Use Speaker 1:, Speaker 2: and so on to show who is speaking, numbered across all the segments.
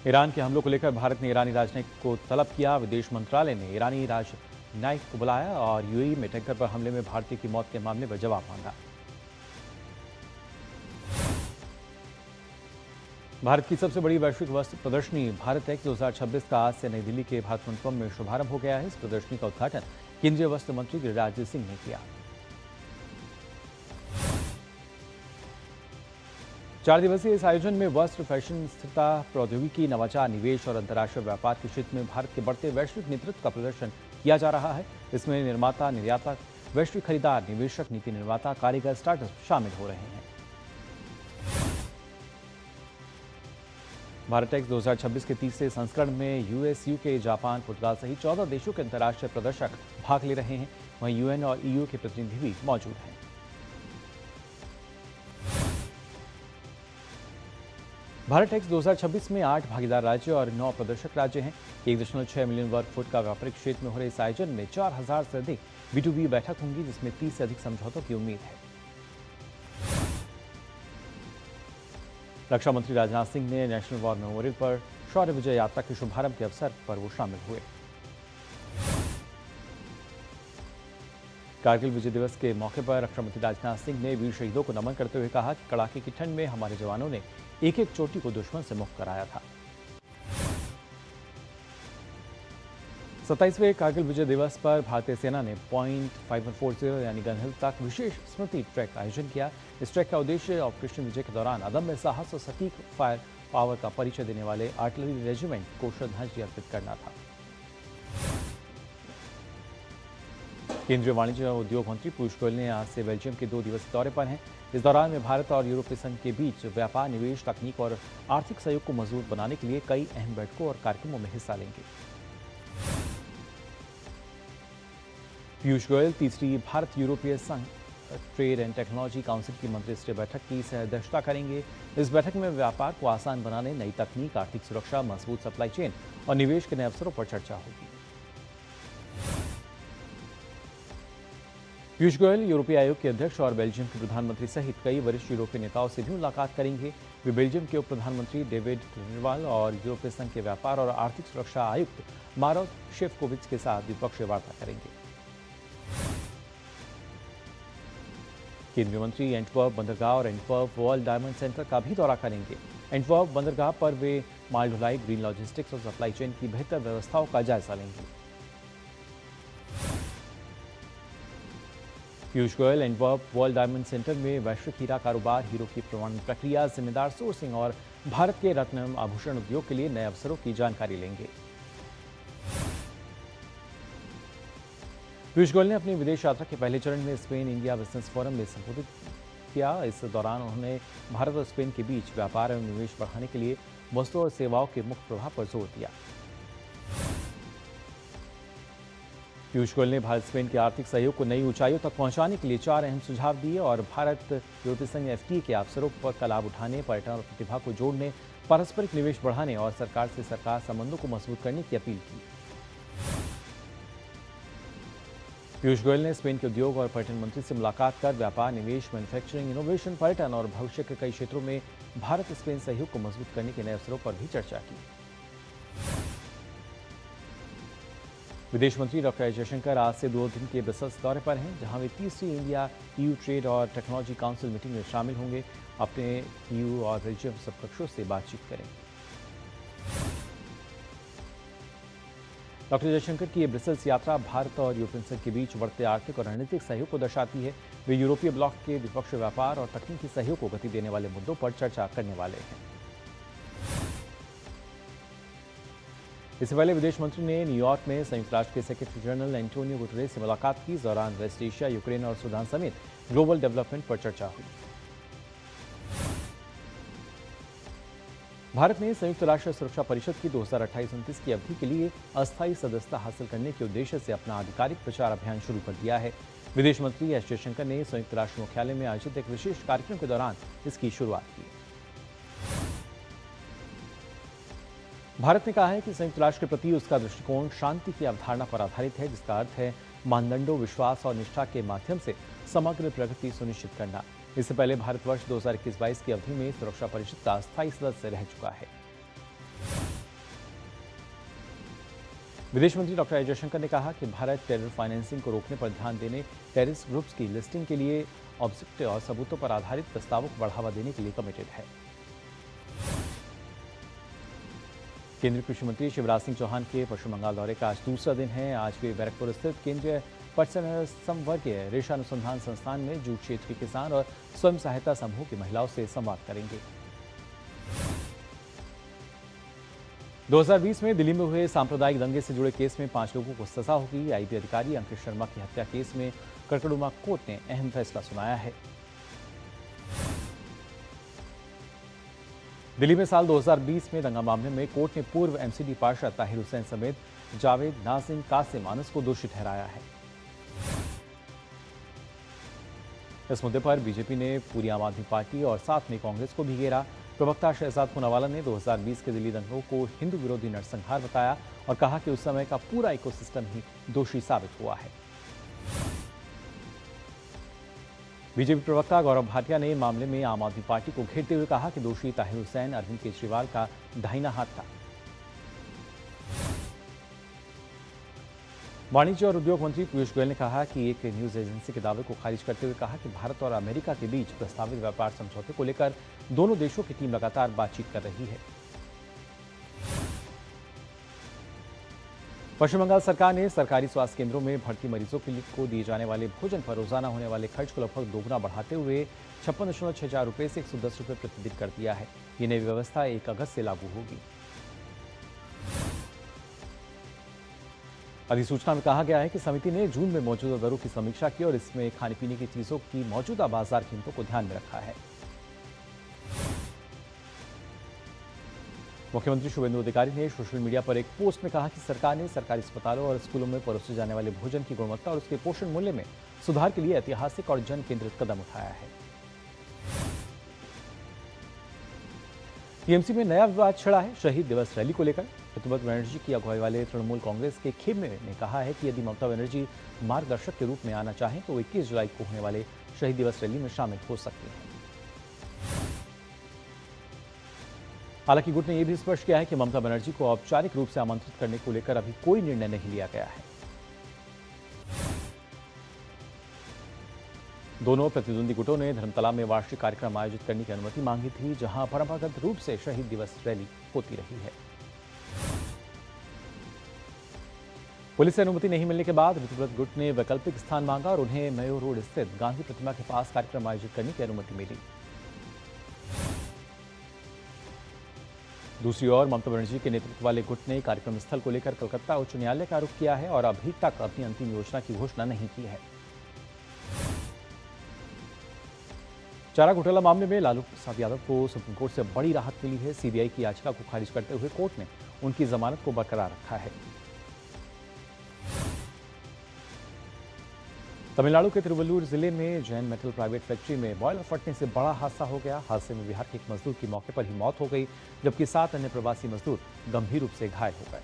Speaker 1: Iran के हमलों को लेकर भारत ने ईरानी राजनयिक को तलब किया। विदेश मंत्रालय ने ईरानी राजनयिक को बुलाया और यूएई में टैंकर पर हमले में भारतीय की मौत के मामले में जवाब मांगा। भारत की सबसे बड़ी वैश्विक वस्त्र प्रदर्शनी भारत एक्स 2026 का आज से नई दिल्ली के भारत मंडपम में शुभारंभ हो गया है। इस प्रदर्शनी का उद्घाटन केंद्रीय वस्त्र मंत्री गिरिराज सिंह ने किया। 4 दिवसीय इस आयोजन में वस्त्र, फैशन, स्थिरता, प्रौद्योगिकी, नवाचार, निवेश और अंतर्राष्ट्रीय व्यापार के क्षेत्र में भारत के बढ़ते वैश्विक नेतृत्व का प्रदर्शन किया जा रहा है। इसमें निर्माता, निर्यातक, वैश्विक खरीदार, निवेशक, नीति निर्माता, कारीगर, स्टार्टअप शामिल हो रहे हैं। भारत एक्स 2026 के तीसरे संस्करण में यूएस, यूके, जापान, पुर्तगाल सहित 14 देशों के अंतर्राष्ट्रीय प्रदर्शक भाग ले रहे हैं। वहीं यूएन और ईयू के प्रतिनिधि भी मौजूद हैं। भारत एक्स 2026 में 8 भागीदार राज्य और 9 प्रदर्शक राज्य हैं। 1.6 मिलियन वर्ग फुट का व्यापारिक क्षेत्र में हो रहे इस आयोजन में 4000 से अधिक B2B बैठक होंगी, जिसमें 30 से अधिक समझौतों की उम्मीद है। रक्षा मंत्री राजनाथ सिंह ने नेशनल वॉर मेमोरियल पर शौर्य विजय यात्रा के शुभारंभ के अवसर पर वो शामिल हुए। कारगिल विजय दिवस के मौके पर रक्षा मंत्री राजनाथ सिंह ने वीर शहीदों को नमन करते हुए कहा कि कड़ाके की ठंड में हमारे जवानों ने एक एक चोटी को दुश्मन से मुक्त कराया था। 27वें कारगिल विजय दिवस पर भारतीय सेना ने पॉइंट 5140 यानी गन हिल तक विशेष स्मृति ट्रैक का आयोजन किया। इस ट्रैक का उद्देश्य ऑपरेशन विजय के दौरान अदम्य साहस और सटीक फायर पावर का परिचय देने वाले आर्टिलरी रेजिमेंट को श्रद्धांजलि अर्पित करना था। केंद्रीय वाणिज्य और उद्योग मंत्री पीयूष गोयल ने आज से बेल्जियम के 2 दिवसीय दौरे पर हैं। इस दौरान वे भारत और यूरोपीय संघ के बीच व्यापार, निवेश, तकनीक और आर्थिक सहयोग को मजबूत बनाने के लिए कई अहम बैठकों और कार्यक्रमों में हिस्सा लेंगे। पीयूष गोयल तीसरी भारत यूरोपीय संघ ट्रेड एंड टेक्नोलॉजी काउंसिल की मंत्रिस्तरीय बैठक की सह-अध्यक्षता करेंगे। इस बैठक में व्यापार को आसान बनाने, नई तकनीक, आर्थिक सुरक्षा, मजबूत सप्लाई चेन और निवेश के नए अवसरों पर चर्चा होगी। पीयूष गोयल यूरोपीय आयोग के अध्यक्ष और बेल्जियम के प्रधानमंत्री सहित कई वरिष्ठ यूरोपीय नेताओं से भी मुलाकात करेंगे। वे बेल्जियम के उप प्रधानमंत्री डेविड क्लेरवाल और यूरोपीय संघ के व्यापार और आर्थिक सुरक्षा आयुक्त मारोस शेफकोविच के साथ द्विपक्षीय वार्ता करेंगे। केंद्रीय मंत्री एंटवर्प बंदरगाह और एंटवर्प वर्ल्ड डायमंड सेंटर का भी दौरा करेंगे। एंटवर्प बंदरगाह पर वे माल ढुलाई, ग्रीन लॉजिस्टिक्स और सप्लाई चेन की बेहतर व्यवस्थाओं का जायजा लेंगे। Piyush Goyal Antwerp world diamond centre में वैश्विक हीरा कारोबार, हीरो की प्रमाणन प्रक्रिया, जिम्मेदार सोर्सिंग और भारत के रत्न आभूषण उद्योग के लिए नए अवसरों की जानकारी लेंगे। पीयूष गोयल ने अपनी विदेश यात्रा के पहले चरण में स्पेन इंडिया बिजनेस फोरम में संबोधित किया। इस दौरान उन्होंने भारत और स्पेन के बीच व्यापार एवं निवेश बढ़ाने के लिए वस्तुओं और सेवाओं के मुक्त प्रवाह पर जोर दिया। पीयूष गोयल ने भारत स्पेन के आर्थिक सहयोग को नई ऊंचाइयों तक पहुंचाने के लिए 4 अहम सुझाव दिए और भारत यूरोपीय संघ FTA के अवसरों का लाभ उठाने, पर्यटन और प्रतिभा को जोड़ने, पारस्परिक निवेश बढ़ाने और सरकार से सरकार संबंधों को मजबूत करने की अपील की। पीयूष गोयल ने स्पेन के उद्योग और पर्यटन मंत्री से मुलाकात कर व्यापार, निवेश, मैन्युफैक्चरिंग, इनोवेशन, पर्यटन और भविष्य के कई क्षेत्रों में भारत स्पेन सहयोग को मजबूत करने के नए अवसरों पर भी चर्चा की। विदेश मंत्री डॉक्टर एस जयशंकर आज से 2 दिन के ब्रसेल्स दौरे पर हैं, जहां वे तीसरी इंडिया EU ट्रेड और टेक्नोलॉजी काउंसिल मीटिंग में शामिल होंगे। अपने EU और बेल्जियम सबकक्षों से बातचीत करेंगे। डॉक्टर जयशंकर की ये ब्रसेल्स यात्रा भारत और यूरोपियन संघ के बीच बढ़ते आर्थिक और रणनीतिक सहयोग को दर्शाती है। वे यूरोपीय ब्लॉक के द्विपक्षीय व्यापार और तकनीकी सहयोग को गति देने वाले मुद्दों पर चर्चा करने वाले हैं। इससे पहले विदेश मंत्री ने न्यूयॉर्क में संयुक्त राष्ट्र के सेक्रेटरी जनरल एंटोनियो गुटेरेस से मुलाकात की। इस दौरान वेस्ट एशिया, यूक्रेन और सूडान समेत ग्लोबल डेवलपमेंट पर चर्चा हुई। भारत ने संयुक्त राष्ट्र सुरक्षा परिषद की 2028-29 की अवधि के लिए अस्थायी सदस्यता हासिल करने के उद्देश्य से अपना आधिकारिक प्रचार अभियान शुरू कर दिया है। विदेश मंत्री एस जयशंकर ने संयुक्त राष्ट्र मुख्यालय में आयोजित एक विशेष कार्यक्रम के दौरान इसकी शुरुआत की। भारत ने कहा है कि संयुक्त राष्ट्र के प्रति उसका दृष्टिकोण शांति की अवधारणा पर आधारित है, जिसका अर्थ है मानदंडों, विश्वास और निष्ठा के माध्यम से समग्र प्रगति सुनिश्चित करना। इससे पहले भारत वर्ष 2021-22 की अवधि में सुरक्षा परिषद का अस्थायी सदस्य रह चुका है। विदेश मंत्री डॉक्टर एस जयशंकर ने कहा कि भारत टेरर फाइनेंसिंग को रोकने पर ध्यान देने, टेररिस्ट ग्रुप्स की लिस्टिंग के लिए ऑब्जेक्टिव और सबूतों पर आधारित प्रस्तावों को बढ़ावा देने के लिए कमिटेड है। केंद्रीय कृषि मंत्री शिवराज सिंह चौहान के पश्चिम बंगाल दौरे का आज दूसरा दिन है। आज वे बैरकपुर स्थित केंद्रीय पटसन संवर्गीय रेशा अनुसंधान संस्थान में जूट क्षेत्र के किसान और स्वयं सहायता समूह की महिलाओं से संवाद करेंगे। 2020 में दिल्ली में हुए सांप्रदायिक दंगे से जुड़े केस में 5 लोगों को सजा होगी। आईबी अधिकारी अंकित शर्मा की हत्या केस में कड़कड़ुमा कोर्ट ने अहम फैसला सुनाया है। दिल्ली में साल 2020 में दंगा मामले में कोर्ट ने पूर्व एमसीडी पार्षद ताहिर हुसैन समेत जावेद, नाजिम, कासिम, अनस को दोषी ठहराया है। इस मुद्दे पर बीजेपी ने पूरी आम आदमी पार्टी और साथ में कांग्रेस को भी घेरा। प्रवक्ता शहजाद पूनावाला ने 2020 के दिल्ली दंगों को हिंदू विरोधी नरसंहार बताया और कहा कि उस समय का पूरा इकोसिस्टम ही दोषी साबित हुआ है। बीजेपी प्रवक्ता गौरव भाटिया ने मामले में आम आदमी पार्टी को घेरते हुए कहा कि दोषी ताहिर हुसैन अरविंद केजरीवाल का दाहिना हाथ था। वाणिज्य और उद्योग मंत्री पीयूष गोयल ने कहा कि एक न्यूज एजेंसी के दावे को खारिज करते हुए कहा कि भारत और अमेरिका के बीच प्रस्तावित व्यापार समझौते को लेकर दोनों देशों की टीम लगातार बातचीत कर रही है। पश्चिम बंगाल सरकार ने सरकारी स्वास्थ्य केंद्रों में भर्ती मरीजों को दिए जाने वाले भोजन पर रोजाना होने वाले खर्च को लगभग दोगुना बढ़ाते हुए 56.64 रुपये से 110 रुपये प्रतिदिन कर दिया है। ये नई व्यवस्था 1 अगस्त से लागू होगी। अधिसूचना में कहा गया है कि समिति ने जून में मौजूदा दरों की समीक्षा की और इसमें खाने पीने की चीजों की मौजूदा बाजार कीमतों को ध्यान में रखा है। मुख्यमंत्री शुभेंदु अधिकारी ने सोशल मीडिया पर एक पोस्ट में कहा कि सरकार ने सरकारी अस्पतालों और स्कूलों में परोसे जाने वाले भोजन की गुणवत्ता और उसके पोषण मूल्य में सुधार के लिए ऐतिहासिक और जन केंद्रित कदम उठाया है। टीएमसी में नया विवाद छिड़ा है शहीद दिवस रैली को लेकर। ऋतुपत बनर्जी की अगुवाई वाले तृणमूल कांग्रेस के खेमे ने कहा है कि यदि ममता बनर्जी मार्गदर्शक के रूप में आना चाहें तो 21 जुलाई को होने वाले शहीद दिवस रैली में शामिल हो सकते हैं। हालांकि गुट ने यह भी स्पष्ट किया है कि ममता बनर्जी को औपचारिक रूप से आमंत्रित करने को लेकर अभी कोई निर्णय नहीं लिया गया है। दोनों प्रतिद्वंदी गुटों ने धर्मतला में वार्षिक कार्यक्रम आयोजित करने की अनुमति मांगी थी, जहां परंपरागत रूप से शहीद दिवस रैली होती रही है। पुलिस से अनुमति नहीं मिलने के बाद ऋतुव्रत गुट ने वैकल्पिक स्थान मांगा और उन्हें मयूर रोड स्थित गांधी प्रतिमा के पास कार्यक्रम आयोजित करने की अनुमति मिली। दूसरी ओर ममता बनर्जी के नेतृत्व वाले गुट ने कार्यक्रम स्थल को लेकर कलकत्ता उच्च न्यायालय का रुख किया है और अभी तक अपनी अंतिम योजना की घोषणा नहीं की है। चारा घोटाला मामले में लालू प्रसाद यादव को सुप्रीम कोर्ट से बड़ी राहत मिली है। सीबीआई की याचिका को खारिज करते हुए कोर्ट ने उनकी जमानत को बरकरार रखा है। तमिलनाडु के तिरुवल्लुर जिले में जैन मेटल प्राइवेट फैक्ट्री में बॉयलर फटने से बड़ा हादसा हो गया। हादसे में बिहार के एक मजदूर की मौके पर ही मौत हो गई, जबकि 7 अन्य प्रवासी मजदूर गंभीर रूप से घायल हो गए।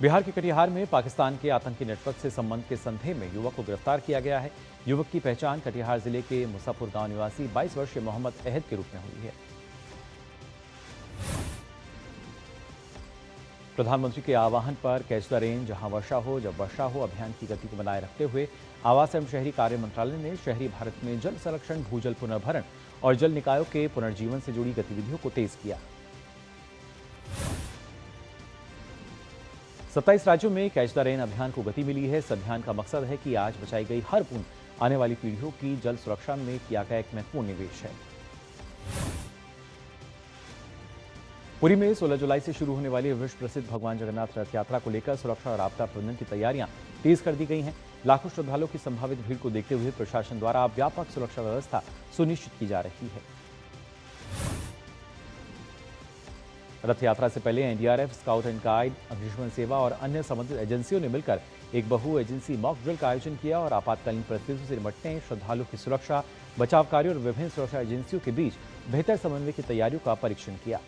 Speaker 1: बिहार के कटिहार में पाकिस्तान के आतंकी नेटवर्क से संबंध के संदेह में युवक को गिरफ्तार किया गया है। युवक की पहचान कटिहार जिले के मुसाफुर गांव निवासी 22 वर्षीय मोहम्मद अहद के रूप में हुई है। प्रधानमंत्री के आह्वान पर कैच द रेन, जहां वर्षा हो जब वर्षा हो अभियान की गति को बनाए रखते हुए आवास एवं शहरी कार्य मंत्रालय ने शहरी भारत में जल संरक्षण, भूजल पुनर्भरण और जल निकायों के पुनर्जीवन से जुड़ी गतिविधियों को तेज किया। 27 राज्यों में कैच द रेन अभियान को गति मिली है। इस अभियान का मकसद है कि आज बचाई गई हर बूंद आने वाली पीढ़ियों की जल सुरक्षा में किया गया एक महत्वपूर्ण निवेश है। पुरी में 16 जुलाई से शुरू होने वाली विश्व प्रसिद्ध भगवान जगन्नाथ रथ यात्रा को लेकर सुरक्षा और आपदा प्रबंधन की तैयारियां तेज कर दी गई हैं। लाखों श्रद्धालुओं की संभावित भीड़ को देखते हुए प्रशासन द्वारा व्यापक सुरक्षा व्यवस्था सुनिश्चित की जा रही है। रथ यात्रा से पहले एनडीआरएफ, स्काउट एंड गाइड, अग्निशमन सेवा और अन्य संबंधित एजेंसियों ने मिलकर एक बहु एजेंसी मॉक ड्रिल का आयोजन किया और आपातकालीन परिस्थितियों से निपटने, श्रद्धालुओं की सुरक्षा, बचाव कार्यों और विभिन्न सुरक्षा एजेंसियों के बीच बेहतर समन्वय की तैयारियों का परीक्षण किया।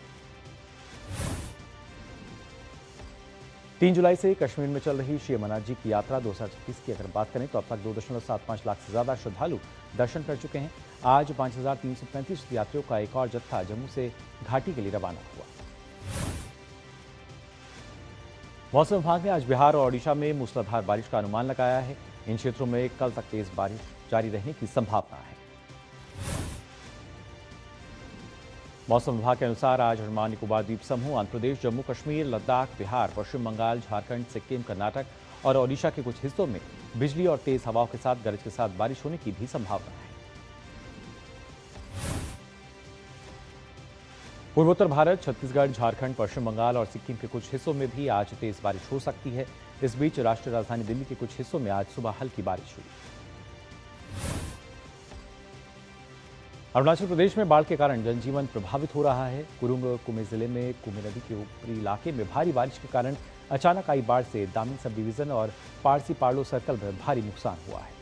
Speaker 1: 3 जुलाई से कश्मीर में चल रही श्री अमरनाथ जी की यात्रा 2026 की अगर बात करें तो अब तक 2.75 लाख से ज्यादा श्रद्धालु दर्शन कर चुके हैं। आज 5335 यात्रियों का एक और जत्था जम्मू से घाटी के लिए रवाना हुआ। मौसम विभाग ने आज बिहार और ओडिशा में मूसलाधार बारिश का अनुमान लगाया है। इन क्षेत्रों में कल तक तेज बारिश जारी रहने की संभावना है। मौसम विभाग के अनुसार आज अंडमान निकोबार द्वीप समूह, आंध्र प्रदेश, जम्मू कश्मीर, लद्दाख, बिहार, पश्चिम बंगाल, झारखंड, सिक्किम, कर्नाटक और ओडिशा के कुछ हिस्सों में बिजली और तेज हवाओं के साथ गरज के साथ बारिश होने की भी संभावना है। पूर्वोत्तर भारत, छत्तीसगढ़, झारखंड, पश्चिम बंगाल और सिक्किम के कुछ हिस्सों में भी आज तेज बारिश हो सकती है। इस बीच राष्ट्रीय राजधानी दिल्ली के कुछ हिस्सों में आज सुबह हल्की बारिश हुई। अरुणाचल प्रदेश में बाढ़ के कारण जनजीवन प्रभावित हो रहा है। कुरुंग कुमे जिले में कुमे नदी के ऊपरी इलाके में भारी बारिश के कारण अचानक आई बाढ़ से दामिन सब डिवीजन और पारसी पार्लो सर्कल में भारी नुकसान हुआ है।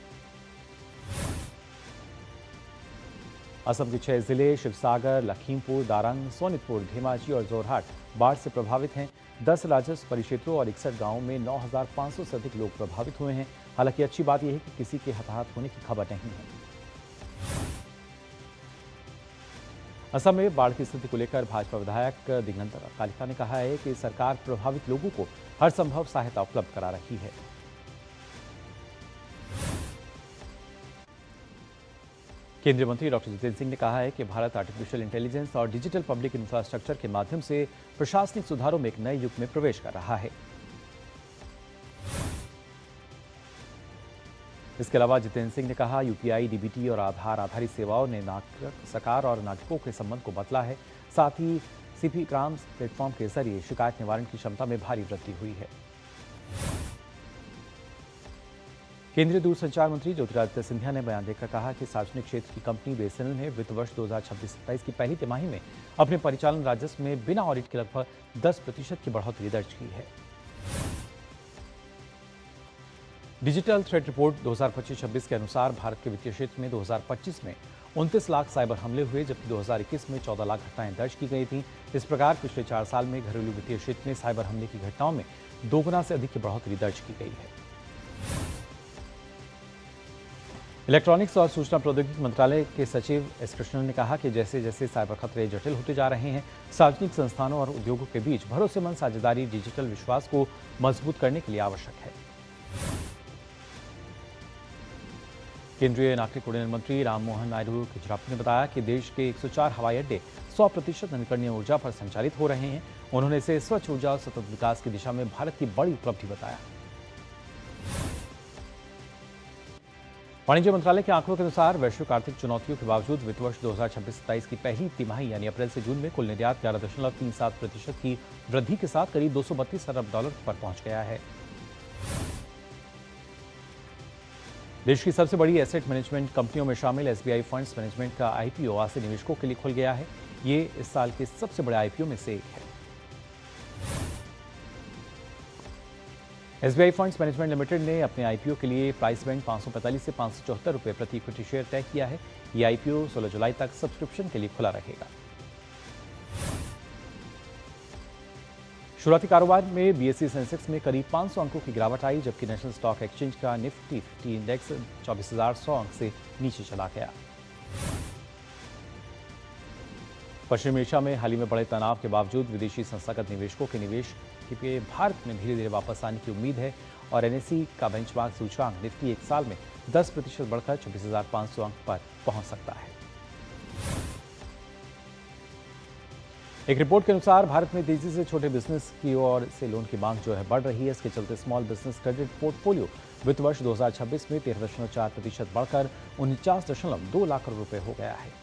Speaker 1: असम के 6 जिले शिवसागर, लखीमपुर, दारंग, सोनितपुर, धेमाजी और जोरहाट बाढ़ से प्रभावित हैं। 10 राजस्व परिक्षेत्रों और 61 गांवों में 9,500 से अधिक लोग प्रभावित हुए हैं। हालांकि अच्छी बात यह है कि किसी के हताहत होने की खबर नहीं है। असम में बाढ़ की स्थिति को लेकर भाजपा विधायक दिगंतर कालिका ने कहा है कि सरकार प्रभावित लोगों को हर संभव सहायता उपलब्ध करा रही है। केंद्रीय मंत्री डॉक्टर जितेंद्र सिंह ने कहा है कि भारत आर्टिफिशियल इंटेलिजेंस और डिजिटल पब्लिक इंफ्रास्ट्रक्चर के माध्यम से प्रशासनिक सुधारों में एक नए युग में प्रवेश कर रहा है। इसके अलावा जितेंद्र सिंह ने कहा, यूपीआई, डीबीटी और आधार आधारित सेवाओं ने नागरिक, सरकार और नागरिकों के संबंध को बदला है। साथ ही सीपी ग्राम प्लेटफॉर्म के जरिए शिकायत निवारण की क्षमता में भारी वृद्धि हुई है। केंद्रीय दूरसंचार मंत्री ज्योतिरादित्य सिंधिया ने बयान देकर कहा कि सार्वजनिक क्षेत्र की कंपनी बीएसएनएल ने वित्त वर्ष 2026-27 की पहली तिमाही में अपने परिचालन राजस्व में बिना ऑडिट के लगभग 10% की बढ़ोतरी दर्ज की है। डिजिटल थ्रेट रिपोर्ट 2025-26 के अनुसार भारत के वित्तीय क्षेत्र में 2025 में 29 लाख साइबर हमले हुए, जबकि 2021 में 14 लाख घटनाएं दर्ज की गई थीं। इस प्रकार पिछले 4 साल में घरेलू वित्तीय क्षेत्र में साइबर हमले की घटनाओं में 2 गुना से अधिक की बढ़ोतरी दर्ज की गई है। इलेक्ट्रॉनिक्स और सूचना प्रौद्योगिकी मंत्रालय के सचिव एस कृष्णन ने कहा कि जैसे जैसे साइबर खतरे जटिल होते जा रहे हैं, सार्वजनिक संस्थानों और उद्योगों के बीच भरोसेमंद साझेदारी डिजिटल विश्वास को मजबूत करने के लिए आवश्यक है। केंद्रीय नागरिक उड्डयन मंत्री राममोहन नायडू किजरापी ने बताया कि देश के 104 हवाई अड्डे 100% नवीकरणीय ऊर्जा पर संचालित हो रहे हैं। उन्होंने इसे स्वच्छ ऊर्जा और सतत विकास की दिशा में भारत की बड़ी उपलब्धि बताया। वाणिज्य मंत्रालय के आंकड़ों के अनुसार वैश्विक आर्थिक चुनौतियों के बावजूद वित्त वर्ष 2026-27 की पहली तिमाही यानी अप्रैल से जून में कुल निर्यात 11.37% की वृद्धि के साथ करीब $232 अरब पर पहुंच गया है। देश की सबसे बड़ी एसेट मैनेजमेंट कंपनियों में शामिल एसबीआई फंड्स मैनेजमेंट का आईपीओ आज से निवेशकों के लिए खुल गया है। ये इस साल के सबसे बड़े आईपीओ में से एक है। एसबीआई फंड्स मैनेजमेंट लिमिटेड ने अपने आईपीओ के लिए प्राइस बैंड 545 से 574 रुपये प्रति इक्विटी शेयर तय किया है। ये आईपीओ 16 जुलाई तक सब्सक्रिप्शन के लिए खुला रहेगा। शुरुआती कारोबार में बीएसई सेंसेक्स में करीब 500 अंकों की गिरावट आई, जबकि नेशनल स्टॉक एक्सचेंज का निफ्टी 50 इंडेक्स 24,100 अंक से नीचे चला गया। पश्चिमी एशिया में हाल ही में बड़े तनाव के बावजूद विदेशी संस्थागत निवेशकों के निवेश के भारत में धीरे धीरे वापस आने की उम्मीद है और एनएसई का बेंचमार्क सूचकांक निफ्टी एक साल में 10% बढ़कर 24,500 अंक पर पहुंच सकता है। एक रिपोर्ट के अनुसार भारत में तेजी से छोटे बिजनेस की ओर से लोन की मांग जो है बढ़ रही है। इसके चलते स्मॉल बिजनेस क्रेडिट पोर्टफोलियो वित्त वर्ष 2026 में 13.4% बढ़कर 49.2 लाख करोड़ रुपए हो गया है।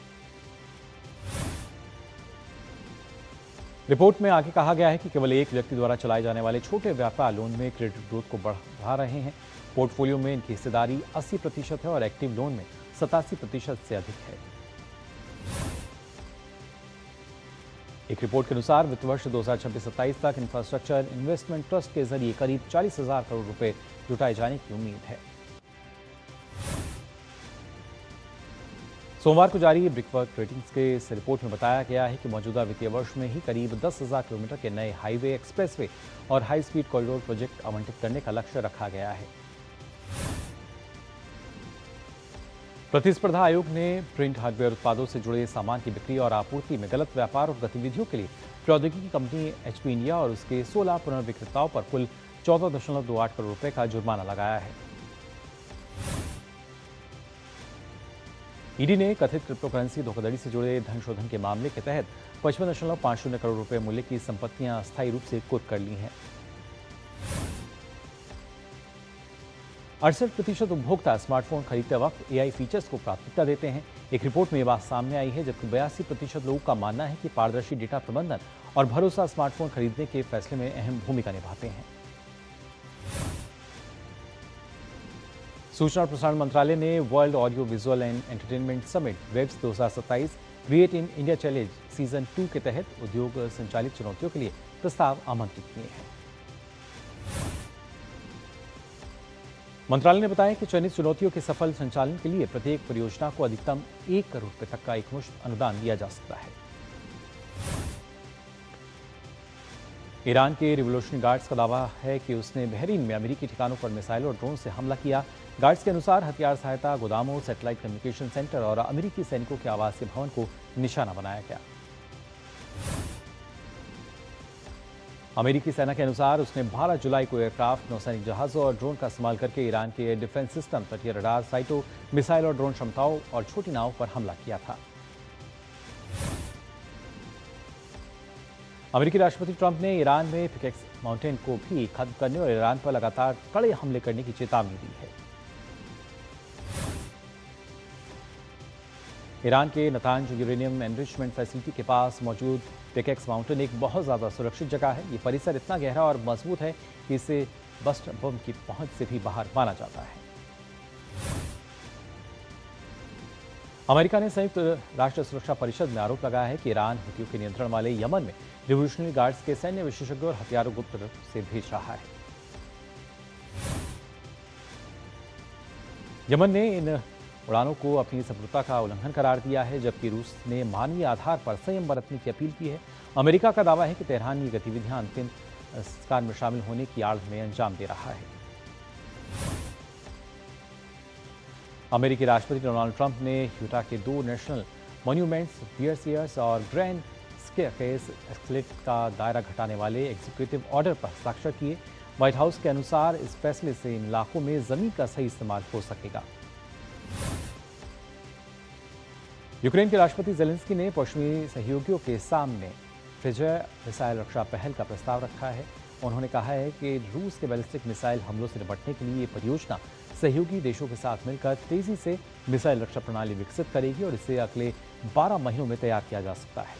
Speaker 1: रिपोर्ट में आगे कहा गया है कि केवल एक व्यक्ति द्वारा चलाए जाने वाले छोटे व्यापार लोन में क्रेडिट ग्रोथ को बढ़ा रहे हैं। पोर्टफोलियो में इनकी हिस्सेदारी 80% है और एक्टिव लोन में 87% से अधिक है। एक रिपोर्ट के अनुसार वित्त वर्ष 2026-27 तक इंफ्रास्ट्रक्चर इन्वेस्टमेंट ट्रस्ट के जरिए करीब 40,000 करोड़ रुपए जुटाए जाने की उम्मीद है। सोमवार को जारी ब्रिकवर्क रेटिंग्स के इस रिपोर्ट में बताया गया है कि मौजूदा वित्तीय वर्ष में ही करीब 10,000 किलोमीटर के नए हाईवे, एक्सप्रेसवे और हाई स्पीड कॉरिडोर प्रोजेक्ट आवंटित करने का लक्ष्य रखा गया है। प्रतिस्पर्धा आयोग ने प्रिंट हार्डवेयर उत्पादों से जुड़े सामान की बिक्री और आपूर्ति में गलत व्यापार और गतिविधियों के लिए प्रौद्योगिकी कंपनी एचपी इंडिया और उसके 16 पुनर्विक्रेताओं पर कुल 14.28 करोड़ रुपए का जुर्माना लगाया है। ईडी ने कथित क्रिप्टोकरेंसी धोखाधड़ी से जुड़े धन शोधन के मामले के तहत 55.50 करोड़ रुपए मूल्य की संपत्तियां अस्थायी रूप से कुर्क कर ली हैं। 68% उपभोक्ता स्मार्टफोन खरीदते वक्त एआई फीचर्स को प्राथमिकता देते हैं। एक रिपोर्ट में ये बात सामने आई है, जबकि 82% लोगों का मानना है कि पारदर्शी डेटा प्रबंधन और भरोसा स्मार्टफोन खरीदने के फैसले में अहम भूमिका निभाते हैं। सूचना और प्रसारण मंत्रालय ने world audio visual and entertainment summit waves 2027 create in India challenge season 2 के तहत उद्योग संचालित चुनौतियों के लिए प्रस्ताव आमंत्रित किए हैं। मंत्रालय ने बताया कि चयनित चुनौतियों के सफल संचालन के लिए प्रत्येक परियोजना को अधिकतम 1 करोड़ रुपए तक का एकमुश्त अनुदान दिया जा सकता है। ईरान के रिवोल्यूशनरी गार्ड्स का दावा है कि उसने बहरीन में अमेरिकी ठिकानों पर मिसाइल और ड्रोन से हमला किया। गार्ड्स के अनुसार हथियार सहायता गोदामों, सैटेलाइट कम्युनिकेशन सेंटर और अमेरिकी सैनिकों के आवासीय भवन को निशाना बनाया गया। अमेरिकी सेना के अनुसार उसने 12 जुलाई को एयरक्राफ्ट, नौसैनिक जहाजों और ड्रोन का इस्तेमाल करके ईरान के एयर डिफेंस सिस्टम, तटीय रडार साइटों, मिसाइल और ड्रोन क्षमताओं और छोटी नावों पर हमला किया था। अमेरिकी राष्ट्रपति ट्रंप ने ईरान में पिकेक्स माउंटेन को भी खत्म करने और ईरान पर लगातार कड़े हमले करने की चेतावनी दी है। ईरान के नतांज यूरेनियम एनरिचमेंट फैसिलिटी के पास मौजूद पिकेक्स माउंटेन एक बहुत ज़्यादा सुरक्षित जगह है। ये परिसर इतना गहरा और मजबूत है कि इसे बस्टर बम की पहुंच से भी बाहर माना जाता है। अमेरिका ने संयुक्त राष्ट्र सुरक्षा परिषद में आरोप लगाया है कि ईरान हुतियों के नियंत्रण वाले यमन में रिवोल्यूशनरी गार्ड्स के सैन्य विशेषज्ञों और हथियारों गुप्त रूप से भेज रहा है। यमन ने इन उड़ानों को अपनी सफलता का उल्लंघन करार दिया है, जबकि रूस ने मानवीय आधार पर संयम बरतने की अपील की है। अमेरिका का दावा है कि तेहरान ये गतिविधियां अंतिम संस्कार में शामिल होने की आड़ में अंजाम दे रहा है। अमेरिकी राष्ट्रपति डोनाल्ड ट्रंप ने यूटा के 2 नेशनल मॉन्यूमेंट्स, पियर्स और ग्रैंड स्टेयरकेस एस्केलेट का दायरा घटाने वाले एग्जीक्यूटिव ऑर्डर पर हस्ताक्षर किए। व्हाइट हाउस के अनुसार इस फैसले से इन इलाकों में जमीन का सही इस्तेमाल हो सकेगा। यूक्रेन के राष्ट्रपति जेलेंस्की ने पश्चिमी सहयोगियों के सामने फ्रेजाइल मिसाइल रक्षा पहल का प्रस्ताव रखा है। उन्होंने कहा है कि रूस के बैलिस्टिक मिसाइल हमलों से निपटने के लिए ये परियोजना सहयोगी देशों के साथ मिलकर तेजी से मिसाइल रक्षा प्रणाली विकसित करेगी और इसे अगले 12 महीनों में तैयार किया जा सकता है।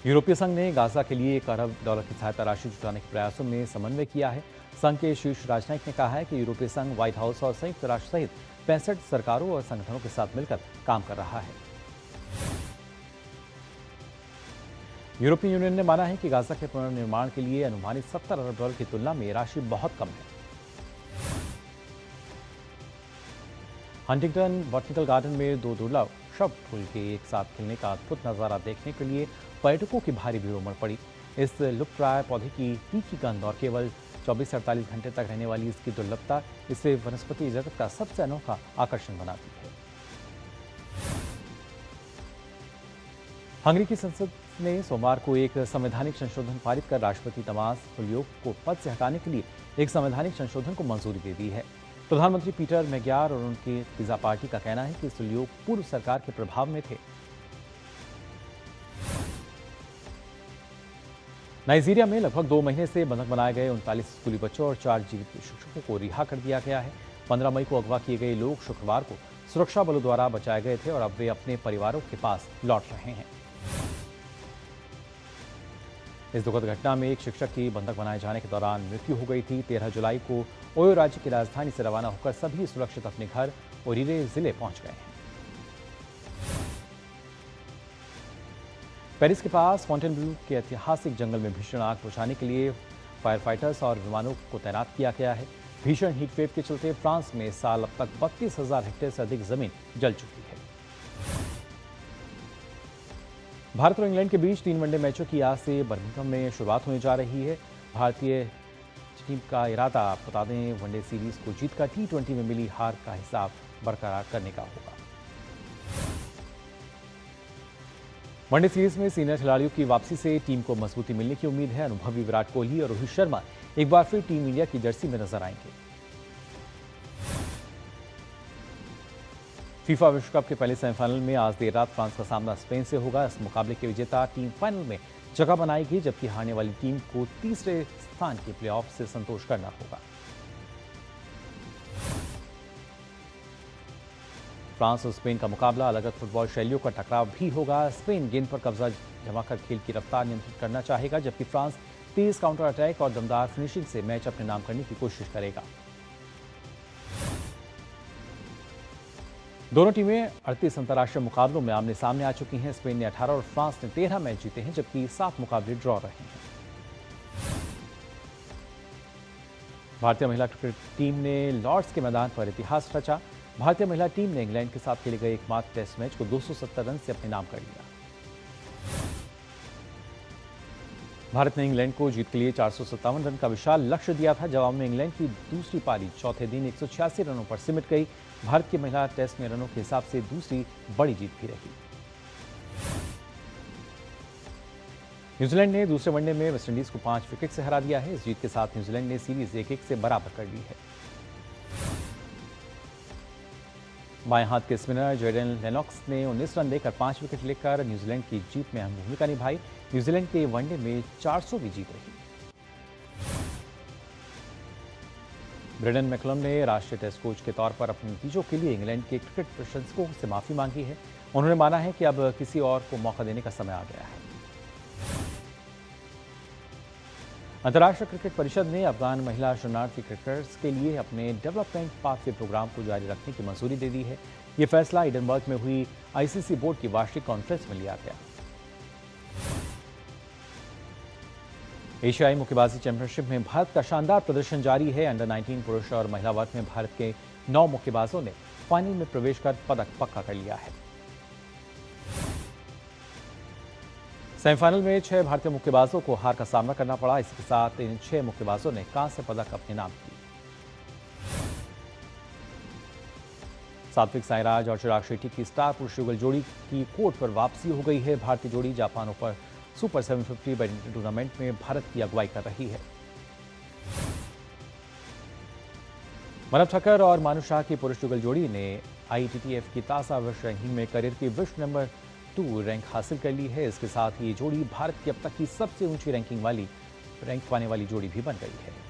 Speaker 1: यूरोपीय संघ ने गाजा के लिए $1 अरब की सहायता राशि जुटाने के प्रयासों में समन्वय किया है। संघ के शीर्ष राजनयिक ने कहा है कि यूरोपीय संघ व्हाइट हाउस और संयुक्त राष्ट्र सहित 65 सरकारों और संगठनों के साथ मिलकर काम कर रहा है। यूरोपीय यूनियन ने माना है कि गाजा के पुनर्निर्माण के लिए अनुमानित $70 अरब की तुलना में राशि बहुत कम है। हंटिंगटन बॉटनिकल गार्डन में 2 दुर्लभ शब फूल के एक साथ खिलने का अद्भुत नजारा देखने के लिए पर्यटकों की भारी भीड़ उमड़ पड़ी। इस लुप्तप्राय पौधे की तीखी गंध और केवल 24 से 48 घंटे तक रहने वाली इसकी दुर्लभता इसे वनस्पति जगत का सबसे अनोखा आकर्षण बनाती है। हंगरी की संसद ने सोमवार को एक संवैधानिक संशोधन पारित कर राष्ट्रपति तमास फुलियोक को पद से हटाने के लिए एक संवैधानिक संशोधन को मंजूरी दे दी है। प्रधानमंत्री पीटर मैग्यार और उनकी पिज़ा पार्टी का कहना है कि फुलियोक पूर्व सरकार के प्रभाव में थे। नाइजीरिया में लगभग 2 महीने से बंधक बनाए गए 39 स्कूली बच्चों और 4 जीवित शिक्षकों को रिहा कर दिया गया है। 15 मई को अगवा किए गए लोग शुक्रवार को सुरक्षा बलों द्वारा बचाए गए थे और अब वे अपने परिवारों के पास लौट रहे हैं। इस दुखद घटना में एक शिक्षक की बंधक बनाए जाने के दौरान मृत्यु हो गई थी। 13 जुलाई को ओयो राज्य की राजधानी से रवाना होकर सभी सुरक्षित अपने घर ओरिरे जिले पहुंच गए हैं। पेरिस के पास फॉन्टेनब्लू के ऐतिहासिक जंगल में भीषण आग बुझाने के लिए फायर फाइटर्स और विमानों को तैनात किया गया है। भीषण हीटवेव के चलते फ्रांस में इस साल अब तक 32,000 हेक्टेयर से अधिक जमीन जल चुकी है। भारत और इंग्लैंड के बीच 3 वनडे मैचों की आज से बर्मिंघम में शुरुआत होने जा रही है। भारतीय टीम का इरादा आपको बता दें, वनडे सीरीज को जीतकर T20 में मिली हार का हिसाब बरकरार करने का होगा। वनडे सीरीज में सीनियर खिलाड़ियों की वापसी से टीम को मजबूती मिलने की उम्मीद है। अनुभवी विराट कोहली और रोहित शर्मा एक बार फिर टीम इंडिया की जर्सी में नजर आएंगे। फीफा विश्व कप के पहले सेमीफाइनल में आज देर रात फ्रांस का सामना स्पेन से होगा। इस मुकाबले की विजेता टीम फाइनल में जगह बनाएगी, जबकि हारने वाली टीम को तीसरे स्थान के प्लेऑफ से संतोष करना होगा। फ्रांस और स्पेन का मुकाबला अलग अलग फुटबॉल शैलियों का टकराव भी होगा। स्पेन गेंद पर कब्जा जमाकर खेल की रफ्तार नियंत्रित करना चाहेगा, जबकि फ्रांस तेज काउंटर अटैक और दमदार फिनिशिंग से मैच अपने नाम करने की कोशिश करेगा। दोनों टीमें 38 अंतर्राष्ट्रीय मुकाबलों में आमने सामने आ चुकी हैं। स्पेन ने 18 और फ्रांस ने 13 मैच जीते हैं, जबकि 7 मुकाबले ड्रॉ रहे हैं। भारतीय महिला क्रिकेट टीम ने लॉर्ड्स के मैदान पर इतिहास रचा। भारतीय महिला टीम ने इंग्लैंड के साथ खेले गए एकमात्र टेस्ट मैच को 270 रन से अपने नाम कर लिया। भारत ने इंग्लैंड को जीत के लिए 457 रन का विशाल लक्ष्य दिया था। जवाब में इंग्लैंड की दूसरी पारी चौथे दिन 186 रनों पर सिमट गई। भारत की महिला टेस्ट में रनों के हिसाब से दूसरी बड़ी जीत भी रही। न्यूजीलैंड ने दूसरे वनडे में वेस्टइंडीज को 5 विकेट से हरा दिया है। इस जीत के साथ न्यूजीलैंड ने सीरीज 1-1 से बराबर कर ली है। बाएं हाथ के स्पिनर जेडन लेनॉक्स ने 19 रन लेकर 5 विकेट लेकर न्यूजीलैंड की जीत में अहम भूमिका निभाई। न्यूजीलैंड के वनडे में 400वीं जीत रही। ब्रेंडन मैकलम ने राष्ट्रीय टेस्ट कोच के तौर पर अपने नतीजों के लिए इंग्लैंड के क्रिकेट प्रशंसकों से माफी मांगी है। उन्होंने माना है कि अब किसी और को मौका देने का समय आ गया है। अंतर्राष्ट्रीय क्रिकेट परिषद ने अफगान महिला शरणार्थी क्रिकेटर्स के लिए अपने डेवलपमेंट पाथवे प्रोग्राम को जारी रखने की मंजूरी दे दी है। यह फैसला एडिनबर्ग में हुई आईसीसी बोर्ड की वार्षिक कॉन्फ्रेंस में लिया गया। एशियाई मुक्केबाजी चैंपियनशिप में भारत का शानदार प्रदर्शन जारी है। अंडर 19 पुरुष और महिला वर्ग में भारत के 9 मुक्केबाजों ने फाइनल में प्रवेश कर पदक पक्का कर लिया है। सेमीफाइनल में 6 भारतीय मुक्केबाजों को हार का सामना करना पड़ा। इसके साथ इन 6 मुक्केबाजों ने कांस्य पदक अपने नाम किए। सात्विक साईराज और चिराग शेट्टी की स्टार पुरुष युगल जोड़ी की कोर्ट पर वापसी हो गई है। भारतीय जोड़ी Japan open super 750 badminton tournament में भारत की अगुवाई कर रही है। मनव ठक्कर और मानु शाह की पुरुष युगल जोड़ी ने ITTF की ताजा विश्व रैंकिंग में करियर की विश्व नंबर 2 रैंक हासिल कर ली है। इसके साथ ही ये जोड़ी भारत की अब तक की सबसे ऊंची रैंक पाने वाली जोड़ी भी बन गई है।